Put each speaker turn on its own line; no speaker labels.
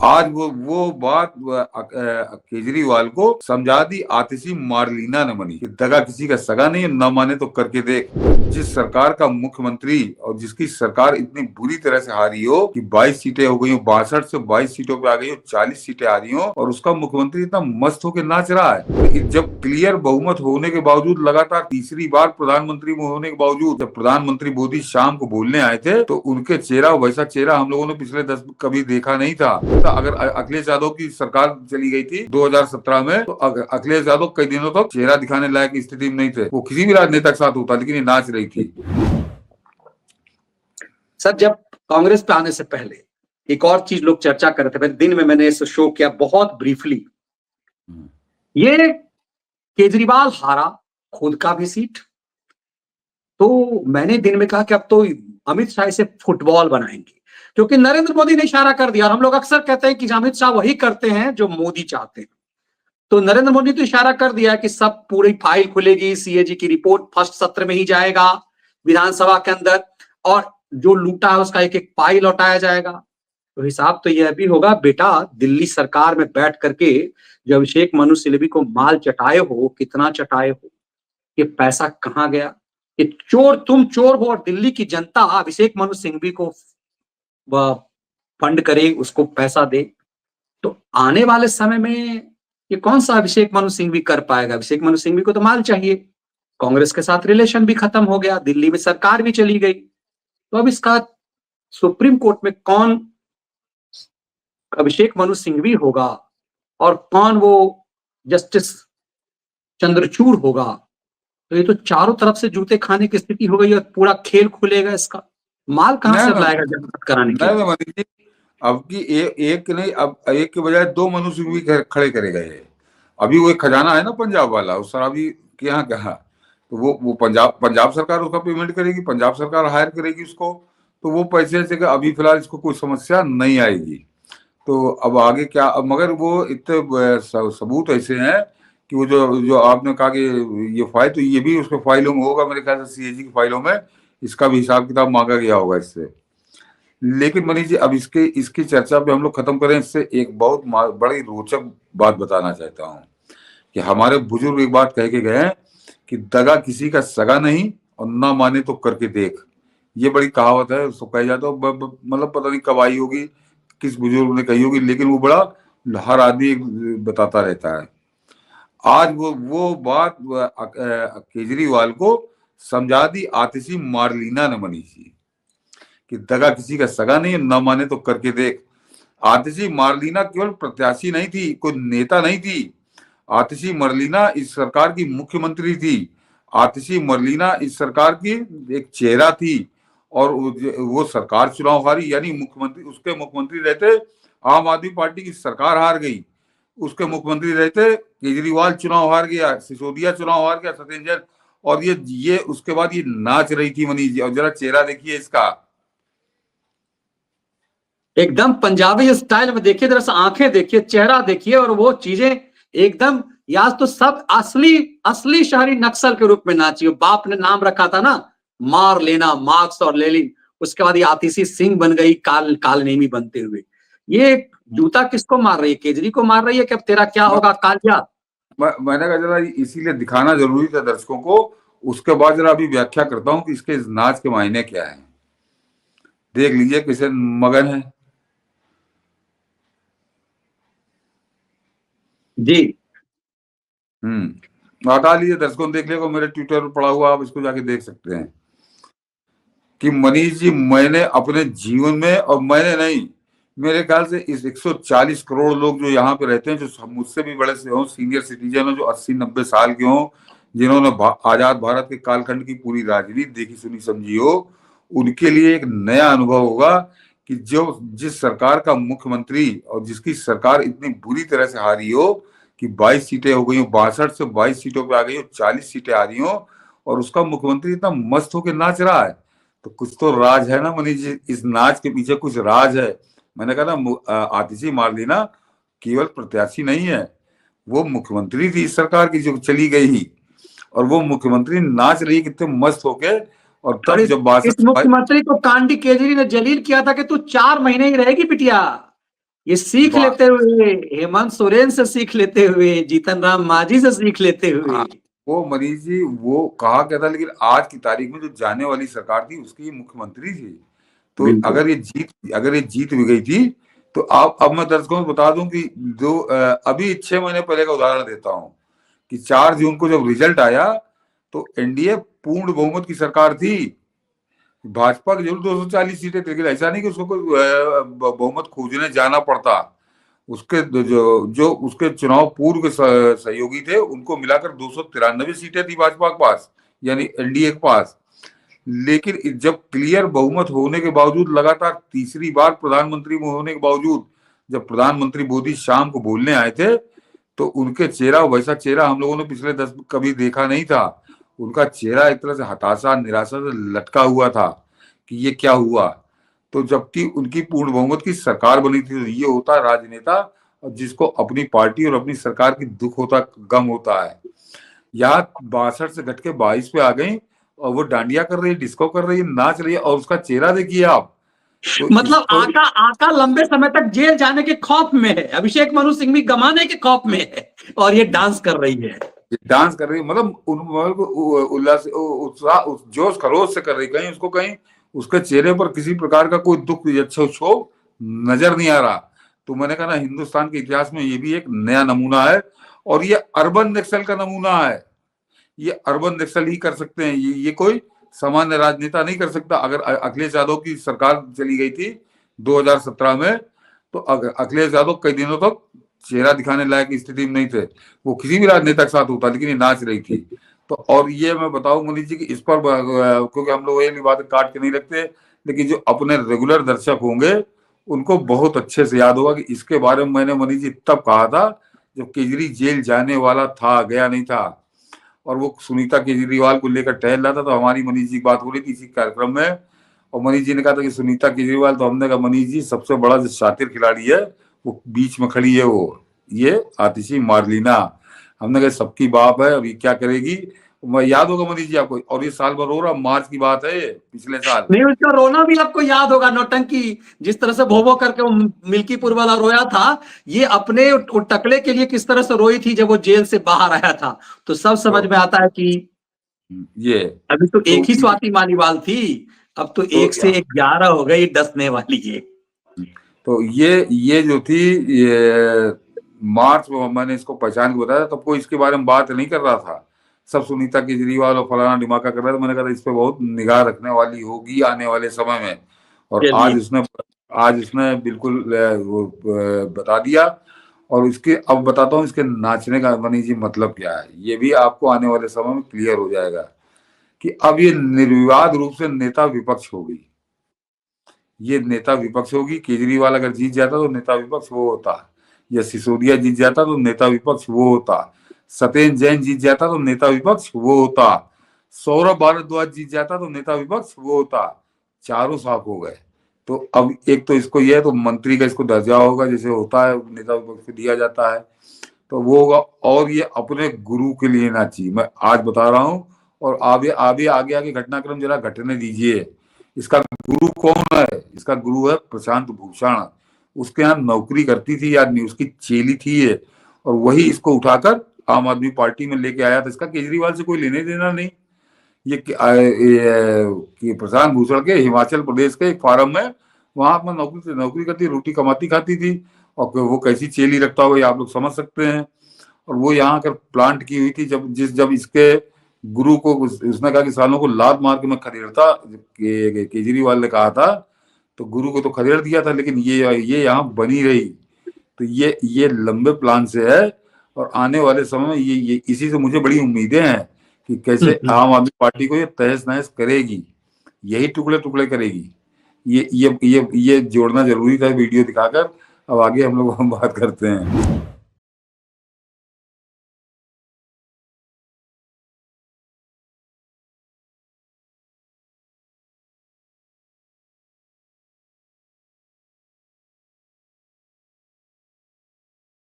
आज वो बात केजरीवाल को समझा दी आतिशी मार्लिना ने मनी कि दगा किसी का सगा नहीं, न माने तो करके देख। जिस सरकार का मुख्यमंत्री और जिसकी सरकार इतनी बुरी तरह से हारी हो कि 22 सीटें हो गई हो, 62 से 22 सीटों पे आ गई हो, 40 सीटें आ रही हो, और उसका मुख्यमंत्री इतना मस्त होकर नाच रहा है। जब क्लियर बहुमत होने के बावजूद, लगातार तीसरी बार प्रधानमंत्री होने के बावजूद, जब प्रधानमंत्री मोदी शाम को बोलने आए थे तो उनके चेहरा, वैसा चेहरा हम लोगों ने पिछले 10 कभी देखा नहीं था। अगर अखिलेश यादव की सरकार चली गई थी 2017 में, तो अखिलेश यादव कई दिनों तक चेहरा दिखाने लायक स्थिति में नहीं थे। वो किसी भी राजनेता के साथ होता, लेकिन ये नाच रही थी।
सर, जब कांग्रेस पे आने से पहले एक और चीज लोग चर्चा कर रहे थे, दिन में मैंने इस शो किया बहुत ब्रीफली। ये केजरीवाल हारा खुद का भी सीट, तो मैंने दिन में कहा कि अब तो अमित शाह से फुटबॉल बनाएंगे, क्योंकि नरेंद्र मोदी ने इशारा कर दिया। और हम लोग अक्सर कहते हैं कि अमित शाह वही करते हैं जो मोदी चाहते हैं, तो नरेंद्र मोदी तो इशारा कर दिया कि सब पूरी फाइल खुलेगी, सीएजी की रिपोर्ट फर्स्ट सत्र में ही जाएगा विधानसभा के अंदर, और जो लूटा है उसका एक एक पाई लौटाया जाएगा। तो हिसाब तो यह भी होगा, बेटा दिल्ली सरकार में बैठ करके जो अभिषेक मनु सिंघवी को माल चटाए हो, कितना चटाए हो, ये पैसा कहां गया? ये चोर, तुम चोर हो, और दिल्ली की जनता अभिषेक मनु सिंघवी को फंड करे, उसको पैसा दे। तो आने वाले समय में ये कौन सा अभिषेक मनु सिंघवी कर पाएगा? अभिषेक मनु सिंघवी को तो माल चाहिए, कांग्रेस के साथ रिलेशन भी खत्म हो गया, दिल्ली में सरकार भी चली गई, तो अब इसका सुप्रीम कोर्ट में कौन अभिषेक मनु सिंघवी होगा और कौन वो जस्टिस चंद्रचूड़ होगा? तो ये तो चारों तरफ से जूते खाने की स्थिति हो गई और पूरा खेल खुलेगा। इसका माल कहां से लाएगा जमानत कराने के लिए?
अब की एक नहीं, अब एक के बजाय 2 मनु सिंघवी खड़े करे गए। अभी वो एक खजाना है ना पंजाब वाला, उस शराबी के यहाँ कहा, तो वो पंजाब सरकार उसका पेमेंट करेगी, पंजाब सरकार हायर करेगी उसको, तो वो पैसे से अभी फिलहाल इसको कोई समस्या नहीं आएगी। तो अब आगे क्या? अब मगर वो इतने सबूत ऐसे हैं कि वो जो आपने कहा कि ये फाइल, तो ये भी उसके फाइलों में होगा मेरे ख्याल से, सीएजी की फाइलों में इसका भी हिसाब किताब मांगा गया होगा इससे। लेकिन मनीष जी, अब इसकी चर्चा पे हम लोग खत्म करें, इससे एक बहुत बड़ी रोचक बात बताना चाहता हूँ कि हमारे बुजुर्ग एक बात कह के गए हैं कि दगा किसी का सगा नहीं, और ना माने तो करके देख। ये बड़ी कहावत है, उसको कहा जाता है, मतलब पता नहीं कब आई होगी, किस बुजुर्ग ने कही होगी, लेकिन वो बड़ा हर आदमी बताता रहता है। आज वो बात केजरीवाल को समझा दी आतिशी मार्लिना ने मनीष जी कि दगा किसी का सगा नहीं, न माने तो करके देख। आतिशी मार्लिना केवल प्रत्याशी नहीं थी, कोई नेता नहीं थी। आतिशी मार्लिना इस सरकार की मुख्यमंत्री थी। आतिशी मार्लिना इस सरकार की एक चेहरा थी, और वो सरकार चुनाव हारी, यानी मुख्यमंत्री, उसके मुख्यमंत्री रहते आम आदमी पार्टी की सरकार हार गई, उसके मुख्यमंत्री रहते केजरीवाल चुनाव हार गया, सिसोदिया चुनाव हार गया, सत्येंद्र जैन, और ये उसके बाद ये नाच रही थी मनीष जी। और जरा चेहरा देखिए इसका,
एकदम पंजाबी स्टाइल में देखिए, जरा आंखें देखिए, चेहरा देखिए, और वो चीजें एकदम, या तो सब असली शहरी नक्सल के रूप में नाची। बाप ने नाम रखा था ना, मार लेना, मार्क्स और लेनिन, उसके बाद ये आतिशी सिंह बन गई कालनेमी बनते हुए। ये जूता किसको मार रही है? केजरी को मार रही है कि अब तेरा क्या होगा कालिया?
मैंने कहा जरा इसीलिए दिखाना जरूरी था दर्शकों को, उसके बाद जरा अभी व्याख्या करता हूँ कि इसके इस नाच के मायने क्या है। देख लीजिए किसे मगन है
जी।
हटा लीजिए, दर्शकों देख लिया, मेरे ट्विटर पर पड़ा हुआ, आप इसको जाके देख सकते हैं कि मनीष जी, मैंने अपने जीवन में, और मैंने नहीं, मेरे ख्याल से इस 140 करोड़ लोग जो यहाँ पे रहते हैं, जो मुझसे भी बड़े से हों, सीनियर सिटीजन हो, जो 80-90 साल के हों, जिन्होंने आजाद भारत के कालखंड की पूरी राजनीति देखी सुनी समझी हो, उनके लिए एक नया अनुभव होगा कि जिस सरकार का मुख्यमंत्री और जिसकी सरकार इतनी बुरी तरह से हारी हो कि 22 सीटें हो गई हो, 62 से 22 सीटों पे आ गई हो, 40 सीटें आ रही हो, और उसका मुख्यमंत्री इतना मस्त होकर नाच रहा है, तो कुछ तो राज है ना मनीष जी, इस नाच के पीछे कुछ राज है। मैंने कहा ना, आतिशी मार्लिना केवल प्रत्याशी नहीं है, वो मुख्यमंत्री थी इस सरकार की जो चली गई ही, और वो मुख्यमंत्री नाच रही कितने मस्त होके। और तब जब
इस मुख्यमंत्री को कांडी केजरी ने जलील किया था कि तू 4 महीने ही रहेगी बिटिया, ये सीख लेते हुए, हेमंत सोरेन से सीख लेते हुए, जीतन राम मांझी से सीख लेते हुए।
वो मनीष जी, वो कहा क्या था, लेकिन आज की तारीख में जो जाने वाली सरकार थी उसकी मुख्यमंत्री थी। तो अगर ये जीत भी गई थी तो अब मैं दर्शकों को बता दूं कि जो अभी 6 महीने पहले का उदाहरण देता हूं कि 4 जून को जब रिजल्ट आया तो एनडीए पूर्ण बहुमत की सरकार थी। भाजपा की जरूर 240 सीटें थी, लेकिन ऐसा नहीं कि उसको कोई बहुमत खोजने जाना पड़ता। उसके जो उसके चुनाव पूर्व के सहयोगी थे उनको मिलाकर 293 सीटें थी भाजपा के पास, यानी एनडीए के पास। लेकिन जब क्लियर बहुमत होने के बावजूद, लगातार तीसरी बार प्रधानमंत्री होने के बावजूद, जब प्रधानमंत्री मोदी शाम को बोलने आए थे तो उनके चेहरा, वैसा चेहरा हम लोगों ने पिछले 10 कभी देखा नहीं था। उनका चेहरा एक तरह से हताशा, निराशा से लटका हुआ था कि ये क्या हुआ। तो जबकि उनकी पूर्ण बहुमत की सरकार बनी थी। तो ये होता है राजनेता, जिसको अपनी पार्टी और अपनी सरकार की दुख होता, गम होता है। यहाँ 62 से घट के 22 पे आ गई और वो डांडिया कर रही है, डिस्को कर रही है, नाच रही है, और उसका चेहरा देखिए आप। तो
मतलब आका लंबे समय तक जेल जाने के खौफ में है, अभिषेक मनु सिंघवी गंवाने के खौफ में है, और ये डांस कर रही है।
डांस कर रही है, मतलब उल्लास, उत्साह, जोश खरोश से कर रही। कहीं उसको, कहीं उसके चेहरे पर किसी प्रकार का कोई दुख या क्षोभ नजर नहीं आ रहा। तो मैंने कहा ना, हिंदुस्तान के इतिहास में ये भी एक नया नमूना है, और ये अर्बन नक्सल का नमूना है। ये अर्बन नक्सल ही कर सकते हैं, ये कोई सामान्य राजनेता नहीं कर सकता। अगर अखिलेश यादव की सरकार चली गई थी 2017 में, तो अखिलेश यादव कई दिनों तक चेहरा दिखाने लायक स्थिति में नहीं थे। वो किसी भी राजनेता के साथ होता, लेकिन ये नाच रही थी। तो और ये मैं बताऊं मनीष जी कि इस पर, क्योंकि हम लोग ये बात काट के नहीं रखते, लेकिन जो अपने रेगुलर दर्शक होंगे उनको बहुत अच्छे से याद होगा कि इसके बारे में मैंने मनीष जी तब कहा था जब केजरी जेल जाने वाला था, गया नहीं था, और वो सुनीता केजरीवाल को लेकर टहल रहा था। तो हमारी मनीष जी की बात हो रही थी इसी कार्यक्रम में, और मनीष जी ने कहा था कि सुनीता केजरीवाल, तो हमने कहा मनीष जी सबसे बड़ा जो शातिर खिलाड़ी है वो बीच में खड़ी है, वो ये आतिशी मार्लिना। हमने कहा सबकी बाप है, अभी क्या करेगी। मैं याद होगा मनीष जी आपको, और ये साल भर हो रहा, मार्च की बात है ये, पिछले साल।
नहीं, उसका रोना भी आपको याद होगा, नौटंकी, जिस तरह से भोभो करके वो मिल्कीपुर वाला रोया था, ये अपने टकले के लिए किस तरह से रोई थी जब वो जेल से बाहर आया था। तो सब समझ में आता है कि
ये
अभी तो एक ही स्वाति मालीवाल थी, अब तो 1 से 11 हो गई, डसने वाली है।
तो ये जो थी, ये मार्च में मैंने इसको पहचान के बताया, तब कोई इसके बारे में बात नहीं कर रहा था। सब सुनीता केजरीवाल और फलाना डिमाका कर रहा था। मैंने कहा इस पे बहुत निगाह रखने वाली होगी आने वाले समय में, और आज उसने बिल्कुल वो बता दिया। और इसके अब बताता हूँ इसके नाचने का मनीष जी मतलब क्या है, ये भी आपको आने वाले समय में क्लियर हो जाएगा कि अब ये निर्विवाद रूप से नेता विपक्ष होगी। ये नेता विपक्ष होगी। केजरीवाल अगर जीत जाता तो नेता विपक्ष वो होता, या सिसोदिया जीत जाता तो नेता विपक्ष वो होता, सत्येंद्र जैन जीत जाता तो नेता विपक्ष वो होता, सौरभ भारद्वाज जीत जाता तो नेता विपक्ष वो होता। चारों साफ हो गए। तो अब एक तो इसको ये है, तो मंत्री का इसको दर्जा होगा जैसे होता है नेता विपक्ष को दिया जाता है, तो वो होगा। और ये अपने गुरु के लिए ना चाहिए, मैं आज बता रहा हूँ। और आगे आगे आगे आगे घटनाक्रम जरा घटने दीजिए। इसका गुरु कौन है? इसका गुरु है प्रशांत भूषण। उसके यहाँ नौकरी करती थी आदमी, उसकी चेली थी ये, और वही इसको उठाकर आम आदमी पार्टी में लेके आया था। इसका केजरीवाल से कोई लेने देना नहीं। ये प्रशांत भूषण के हिमाचल प्रदेश के एक फार्म में, वहां अपना नौकरी करती, रोटी कमाती खाती थी, और वो कैसी चेली रखता होगा ये आप लोग समझ सकते हैं। और वो यहाँ आकर प्लांट की हुई थी। जब इसके गुरु को उसने कहा कि सालों को लात मार के मैं खदेड़ता, केजरीवाल ने कहा था, तो गुरु को तो खदेड़ दिया था, लेकिन ये यहाँ बनी रही। तो ये लंबे प्लान से है, और आने वाले समय में ये इसी से मुझे बड़ी उम्मीदें हैं कि कैसे आम आदमी पार्टी को ये तहस नहस करेगी, यही टुकड़े टुकड़े करेगी। ये जोड़ना जरूरी था वीडियो दिखाकर। अब आगे हम लोग बात करते हैं।